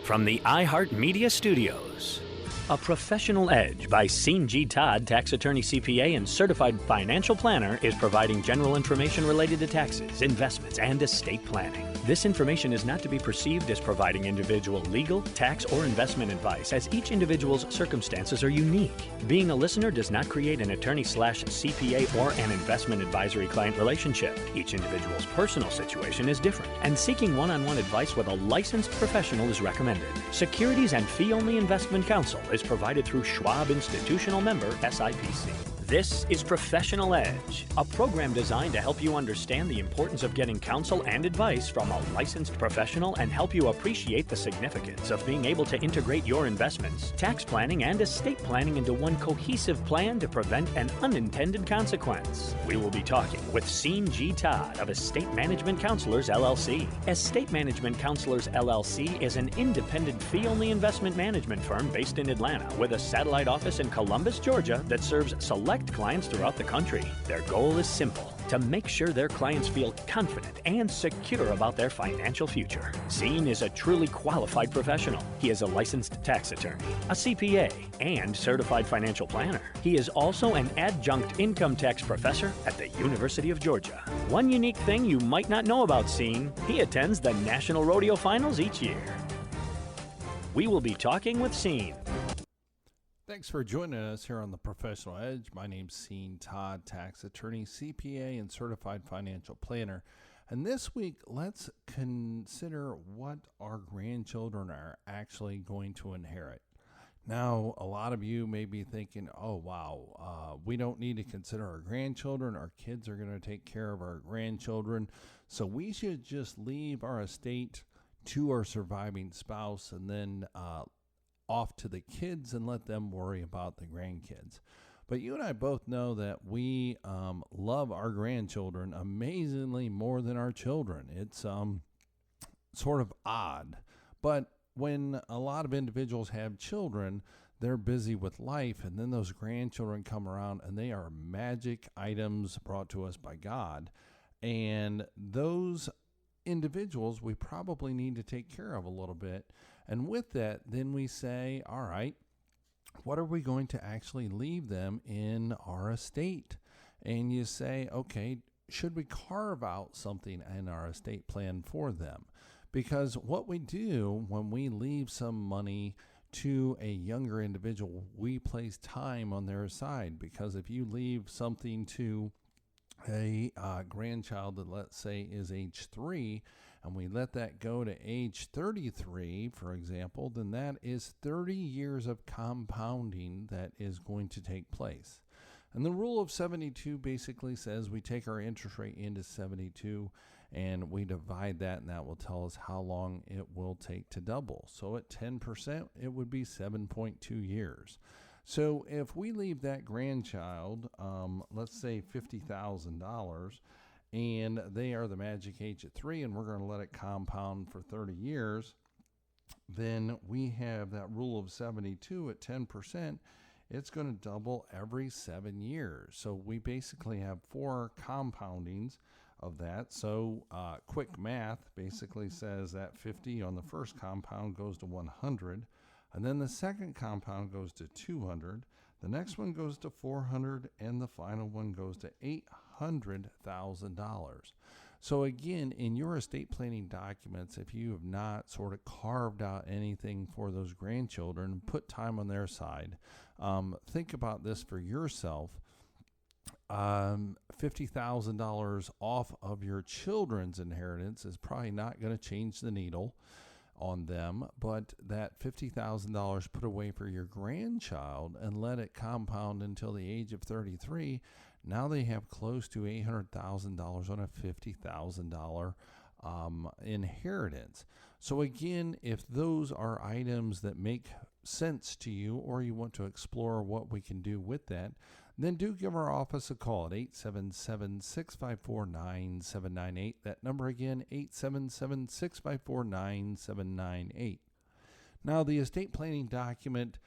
From the iHeartMedia Studios, A Professional Edge by G. Todd, tax attorney CPA and certified financial planner, is providing general information related to taxes, investments, and estate planning. This information is not to be perceived as providing individual legal, tax, or investment advice, as each individual's circumstances are unique. Being a listener does not create an attorney/CPA or an investment advisory client relationship. Each individual's personal situation is different, and seeking one-on-one advice with a licensed professional is recommended. Securities and fee-only investment counsel is provided through Schwab Institutional Member SIPC. This is Professional Edge, a program designed to help you understand the importance of getting counsel and advice from a licensed professional and help you appreciate the significance of being able to integrate your investments, tax planning, and estate planning into one cohesive plan to prevent an unintended consequence. We will be talking with G. Todd of Estate Management Counselors, LLC. Estate Management Counselors, LLC is an independent fee-only investment management firm based in Atlanta with a satellite office in Columbus, Georgia that serves select clients throughout the country. Their goal is simple: to make sure their clients feel confident and secure about their financial future. Scene is a truly qualified professional. He is a licensed tax attorney, a CPA, and certified financial planner. He is also an adjunct income tax professor at the University of Georgia. One unique thing you might not know about Scene: he attends the National Rodeo Finals each year. We will be talking with Scene. Thanks for joining us here on the Professional Edge. My name's Todd, tax attorney, CPA, and certified financial planner. And this week, let's consider what our grandchildren are actually going to inherit. Now, a lot of you may be thinking, oh, wow, we don't need to consider our grandchildren. Our kids are going to take care of our grandchildren. So we should just leave our estate to our surviving spouse and then off to the kids and let them worry about the grandkids. But you and I both know that we love our grandchildren amazingly more than our children. It's sort of odd. But when a lot of individuals have children, they're busy with life, and then those grandchildren come around and they are magic items brought to us by God. And those individuals we probably need to take care of a little bit. And with that, then we say, all right, what are we going to actually leave them in our estate? And you say, okay, should we carve out something in our estate plan for them? Because what we do when we leave some money to a younger individual, we place time on their side. Because if you leave something to a grandchild that, let's say, is age 3, and we let that go to age 33, for example, then that is 30 years of compounding that is going to take place. And the rule of 72 basically says we take our interest rate into 72 and we divide that, and that will tell us how long it will take to double. So at 10%, it would be 7.2 years. So if we leave that grandchild, let's say $50,000, and they are the magic age at 3, and we're going to let it compound for 30 years, then we have that rule of 72 at 10%. It's going to double every 7 years. So we basically have 4 compoundings of that. So quick math basically says that 50 on the first compound goes to 100. And then the second compound goes to 200. The next one goes to 400, and the final one goes to $800,000. So again, in your estate planning documents, if you have not sort of carved out anything for those grandchildren, put time on their side, think about this for yourself. $50,000 off of your children's inheritance is probably not going to change the needle on them, but that $50,000 put away for your grandchild and let it compound until the age of 33, now they have close to $800,000 on a $50,000 inheritance. So again, if those are items that make sense to you, or you want to explore what we can do with that, then do give our office a call at 877-654-9798. That number again, 877-654-9798. Now, the estate planning document,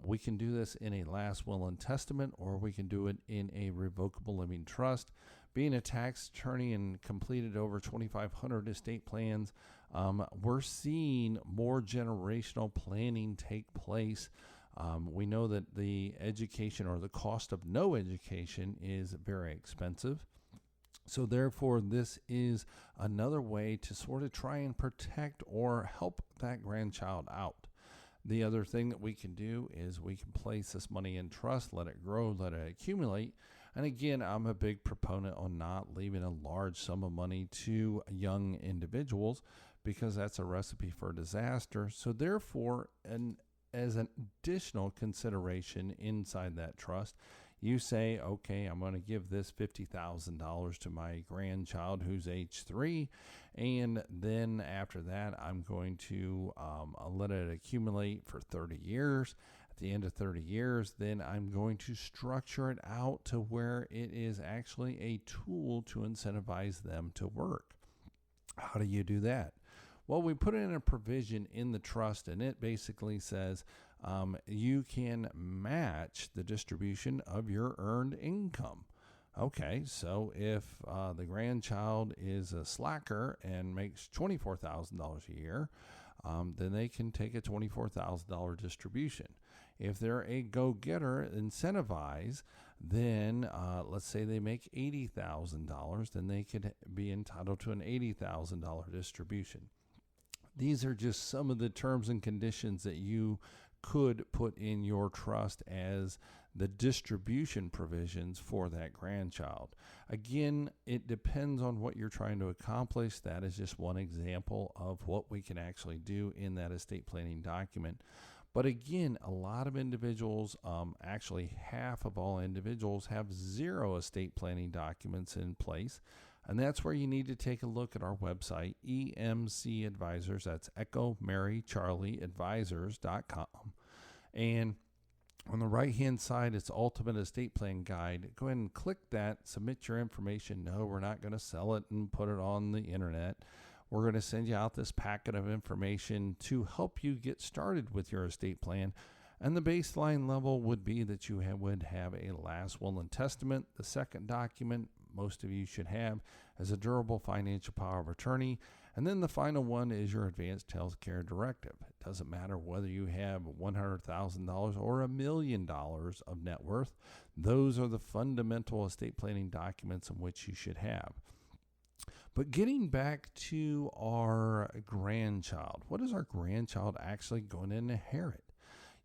we can do this in a last will and testament, or we can do it in a revocable living trust. Being a tax attorney and completed over 2,500 estate plans, we're seeing more generational planning take place. We know that the education or the cost of no education is very expensive. So therefore, this is another way to sort of try and protect or help that grandchild out. The other thing that we can do is we can place this money in trust, let it grow, let it accumulate. And again, I'm a big proponent on not leaving a large sum of money to young individuals because that's a recipe for disaster. So therefore, as an additional consideration inside that trust, you say, okay, I'm going to give this $50,000 to my grandchild who's age 3, and then after that, I'm going to let it accumulate for 30 years. At the end of 30 years, then I'm going to structure it out to where it is actually a tool to incentivize them to work. How do you do that? Well, we put in a provision in the trust, and it basically says you can match the distribution of your earned income. Okay, so if the grandchild is a slacker and makes $24,000 a year, then they can take a $24,000 distribution. If they're a go-getter, incentivized, then let's say they make $80,000, then they could be entitled to an $80,000 distribution. These are just some of the terms and conditions that you could put in your trust as the distribution provisions for that grandchild. Again, it depends on what you're trying to accomplish. That is just one example of what we can actually do in that estate planning document. But again, a lot of individuals, actually half of all individuals, have zero estate planning documents in place. And that's where you need to take a look at our website, EMC Advisors. That's Echo Mary Charlie Advisors.com. And on the right-hand side, it's Ultimate Estate Plan Guide. Go ahead and click that, submit your information. No, we're not going to sell it and put it on the internet. We're going to send you out this packet of information to help you get started with your estate plan. And the baseline level would be that you would have a last will and testament. The second document most of you should have as a durable financial power of attorney. And then the final one is your advanced health care directive. It doesn't matter whether you have $100,000 or $1 million of net worth. Those are the fundamental estate planning documents in which you should have. But getting back to our grandchild, what is our grandchild actually going to inherit?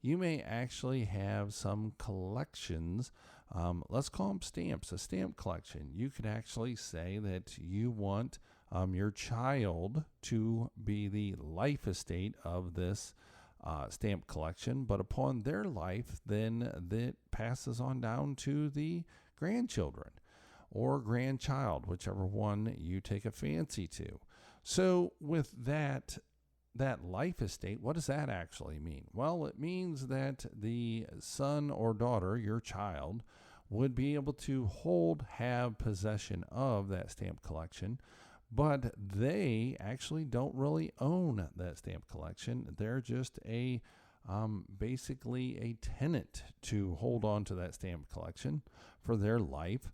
You may actually have some collections. Let's call them stamps, a stamp collection. You could actually say that you want your child to be the life estate of this stamp collection, but upon their life, then that passes on down to the grandchildren or grandchild, whichever one you take a fancy to. So with that life estate, what does that actually mean? Well, it means that the son or daughter, your child, would be able to have possession of that stamp collection, but they actually don't really own that stamp collection. They're just basically a tenant to hold on to that stamp collection for their life.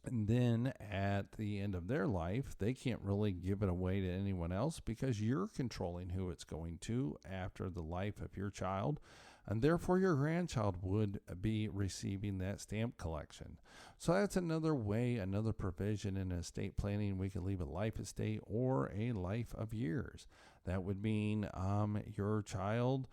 And then at the end of their life, they can't really give it away to anyone else because you're controlling who it's going to after the life of your child. And therefore, your grandchild would be receiving that stamp collection. So that's another way, another provision in estate planning. We could leave a life estate or a life of years. That would mean your child,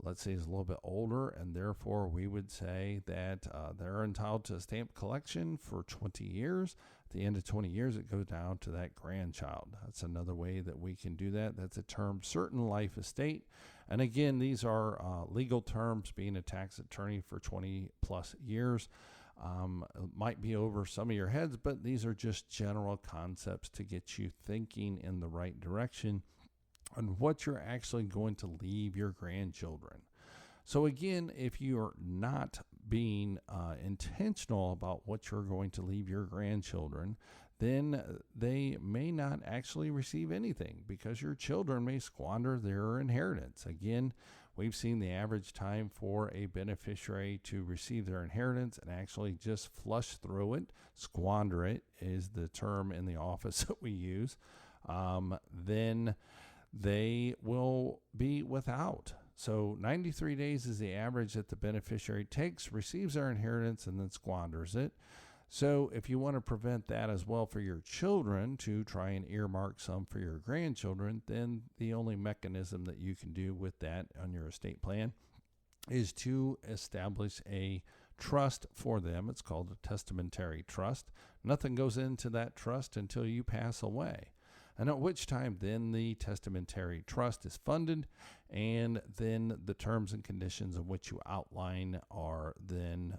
let's say, is a little bit older, and therefore we would say that they're entitled to a stamp collection for 20 years. At the end of 20 years, it goes down to that grandchild. That's another way that we can do that. That's a term, certain life estate. And again, these are legal terms. Being a tax attorney for 20 plus years might be over some of your heads, but these are just general concepts to get you thinking in the right direction on what you're actually going to leave your grandchildren. So again, if you're not being intentional about what you're going to leave your grandchildren, then they may not actually receive anything because your children may squander their inheritance. Again, we've seen the average time for a beneficiary to receive their inheritance and actually just flush through it, squander it is the term in the office that we use. Then they will be without. So 93 days is the average that the beneficiary takes, receives their inheritance, and then squanders it. So if you want to prevent that as well for your children, to try and earmark some for your grandchildren, then the only mechanism that you can do with that on your estate plan is to establish a trust for them. It's called a testamentary trust. Nothing goes into that trust until you pass away. And at which time then the testamentary trust is funded, and then the terms and conditions of which you outline are then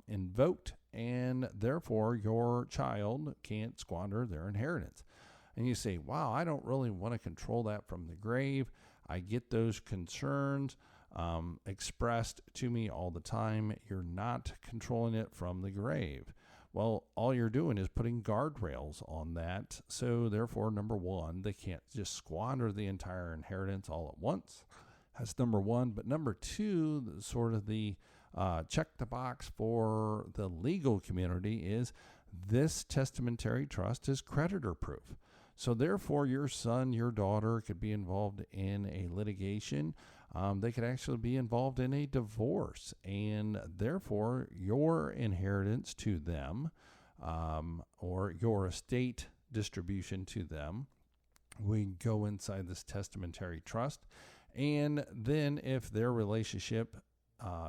invoked, and therefore your child can't squander their inheritance. And you say, wow, I don't really want to control that from the grave. I get those concerns expressed to me all the time. You're not controlling it from the grave. Well, all you're doing is putting guardrails on that. So therefore, number one, they can't just squander the entire inheritance all at once. That's number one. But number two, sort of the check the box for the legal community, is this testamentary trust is creditor proof. So therefore, your son, your daughter could be involved in a litigation. They could actually be involved in a divorce, and therefore your inheritance to them, or your estate distribution to them, we go inside this testamentary trust. And then if their relationship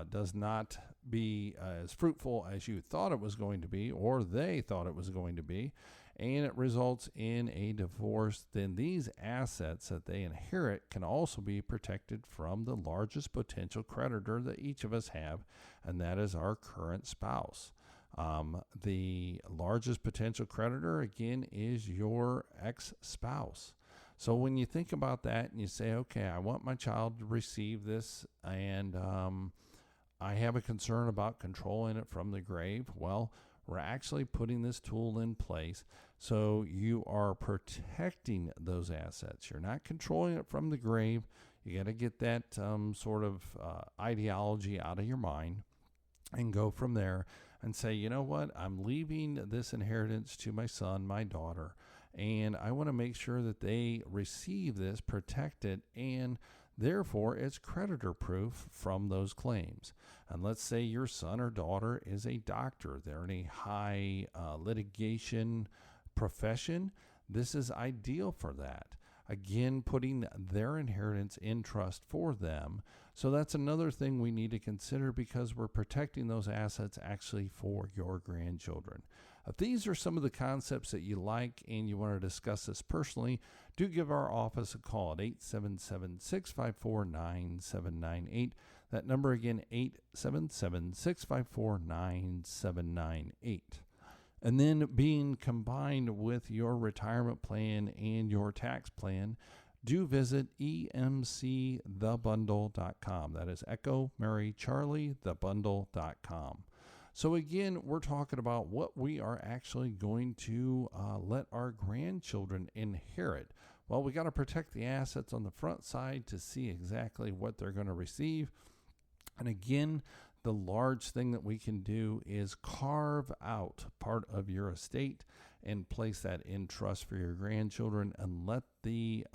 does not be as fruitful as you thought it was going to be, or they thought it was going to be, and it results in a divorce, then these assets that they inherit can also be protected from the largest potential creditor that each of us have, and that is our current spouse. The largest potential creditor, again, is your ex-spouse. So when you think about that and you say, okay, I want my child to receive this, and I have a concern about controlling it from the grave, well, we're actually putting this tool in place so you are protecting those assets. You're not controlling it from the grave. You got to get that sort of ideology out of your mind and go from there and say, you know what, I'm leaving this inheritance to my son, my daughter, and I want to make sure that they receive this, protect it, and therefore it's creditor proof from those claims. And let's say your son or daughter is a doctor. They're in a high litigation profession. This is ideal for that. Again, putting their inheritance in trust for them. So that's another thing we need to consider, because we're protecting those assets actually for your grandchildren. If these are some of the concepts that you like and you want to discuss this personally, do give our office a call at 877-654-9798. That number again, 877-654-9798. And then being combined with your retirement plan and your tax plan, do visit emcthebundle.com. That is Echo Mary Charlie, thebundle.com. So again, we're talking about what we are actually going to let our grandchildren inherit. Well, we got to protect the assets on the front side to see exactly what they're going to receive. And again, the large thing that we can do is carve out part of your estate and place that in trust for your grandchildren, and let the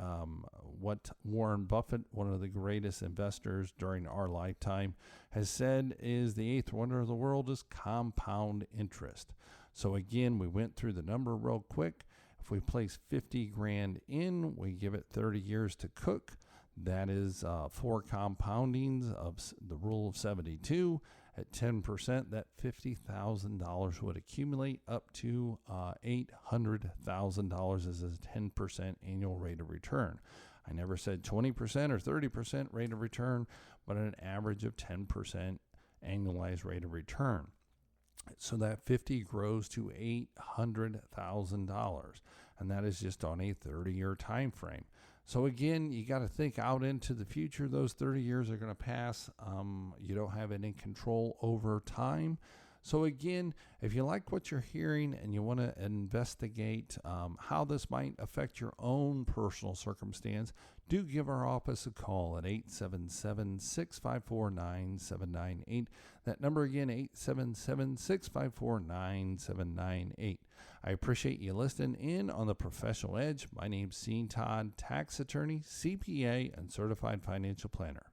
what Warren Buffett, one of the greatest investors during our lifetime, has said is the eighth wonder of the world is compound interest. So again, we went through the number real quick. If we place 50 grand in, we give it 30 years to cook. That is 4 compoundings of the rule of 72. At 10%, that $50,000 would accumulate up to $800,000 as a 10% annual rate of return. I never said 20% or 30% rate of return, but an average of 10% annualized rate of return. So that 50 grows to $800,000, and that is just on a 30-year time frame. So again, you got to think out into the future. Those 30 years are going to pass. You don't have any control over time. So again, if you like what you're hearing and you want to investigate how this might affect your own personal circumstance, do give our office a call at 877-654-9798. That number again, 877-654-9798. I appreciate you listening in on the Professional Edge. My name's Todd, tax attorney, CPA, and certified financial planner.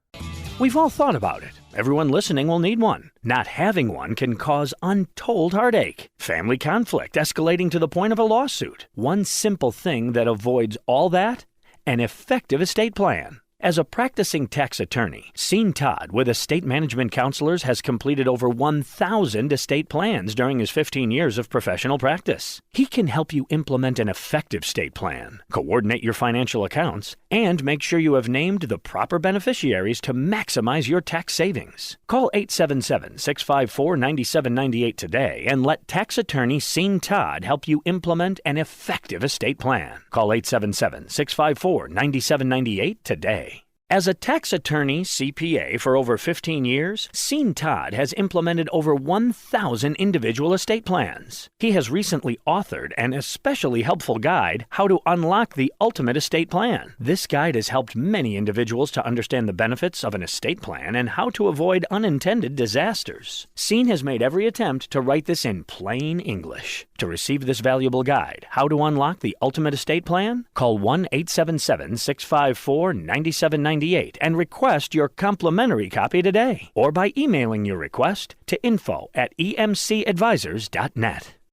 We've all thought about it. Everyone listening will need one. Not having one can cause untold heartache, family conflict escalating to the point of a lawsuit. One simple thing that avoids all that: an effective estate plan. As a practicing tax attorney, Todd with Estate Management Counselors has completed over 1,000 estate plans during his 15 years of professional practice. He can help you implement an effective estate plan, coordinate your financial accounts, and make sure you have named the proper beneficiaries to maximize your tax savings. Call 877-654-9798 today and let tax attorney Todd help you implement an effective estate plan. Call 877-654-9798 today. As a tax attorney CPA for over 15 years, Todd has implemented over 1,000 individual estate plans. He has recently authored an especially helpful guide, How to Unlock the Ultimate Estate Plan. This guide has helped many individuals to understand the benefits of an estate plan and how to avoid unintended disasters. has made every attempt to write this in plain English. To receive this valuable guide, How to Unlock the Ultimate Estate Plan, call 1-877-654-9798 and request your complimentary copy today, or by emailing your request to info@emcadvisors.net.